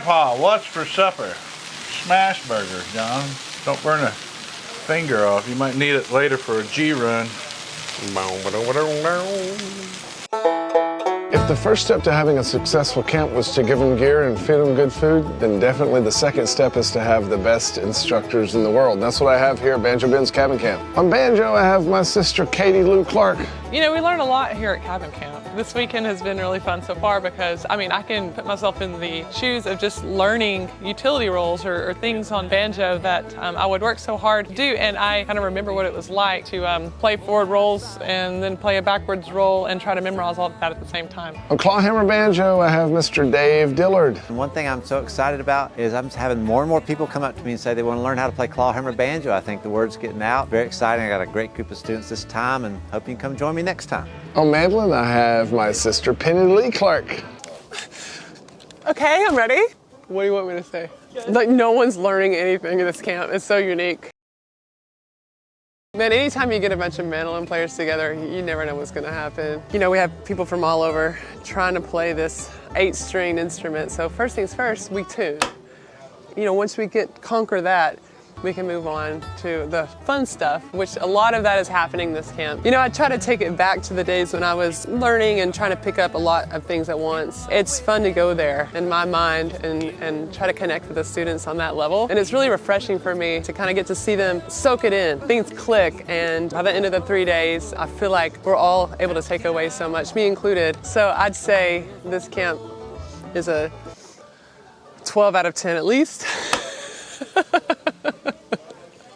Grandpa, what's for supper? Smash burger, John. Don't burn a finger off. You might need it later for a G run. If the first step to having a successful camp was to give them gear and feed them good food, then definitely the second step is to have the best instructors in the world. That's what I have here at Banjo Ben's Cabin Camp. On banjo, I have my sister Katie Lou Clark. You know, we learn a lot here at Cabin Camp. This weekend has been really fun so far because, I mean, I can put myself in the shoes of just learning utility roles or things on banjo that I would work so hard to do, and I kind of remember what it was like to play forward rolls and then play a backwards roll and try to memorize all of that at the same time. On clawhammer banjo, I have Mr. Dave Dillard. And one thing I'm so excited about is I'm having more and more people come up to me and say they want to learn how to play clawhammer banjo. I think the word's getting out. Very exciting. I got a great group of students this time and hope you can come join me next time. On mandolin, I have my sister Penny Lee Clark. Okay, I'm ready. What do you want me to say? Like, no one's learning anything in this camp. It's so unique. Man, anytime you get a bunch of mandolin players together, you never know what's going to happen. You know, we have people from all over trying to play this 8-stringed instrument. So first things first, we tune. You know, once we conquer that, we can move on to the fun stuff, which a lot of that is happening this camp. You know, I try to take it back to the days when I was learning and trying to pick up a lot of things at once. It's fun to go there in my mind and try to connect with the students on that level. And it's really refreshing for me to kind of get to see them soak it in. Things click, and by the end of the 3 days, I feel like we're all able to take away so much, me included. So I'd say this camp is a 12 out of 10 at least.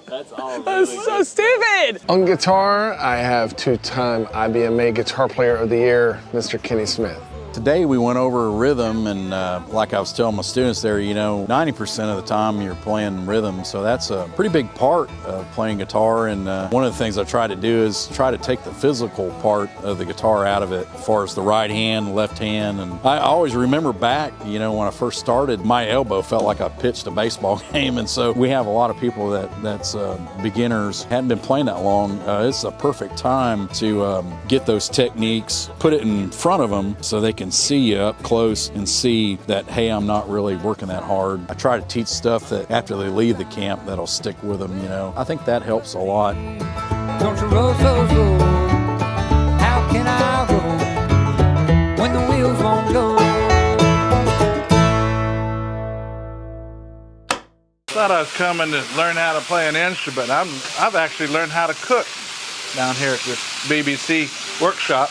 That's all. That's so stupid! On guitar, I have two-time IBMA Guitar Player of the Year, Mr. Kenny Smith. Today we went over rhythm, and like I was telling my students there, you know, 90% of the time you're playing rhythm, so that's a pretty big part of playing guitar. And one of the things I try to do is try to take the physical part of the guitar out of it, as far as the right hand, left hand. And I always remember back, you know, when I first started, my elbow felt like I pitched a baseball game, and so we have a lot of people that's beginners, hadn't been playing that long. It's a perfect time to get those techniques, put it in front of them so they can see you up close and see that, hey, I'm not really working that hard. I try to teach stuff that after they leave the camp that'll stick with them, you know. I think that helps a lot. Don't you roll so slow? How can I roll when the wheels won't go? Thought I was coming to learn how to play an instrument. I've actually learned how to cook down here at this BBC workshop.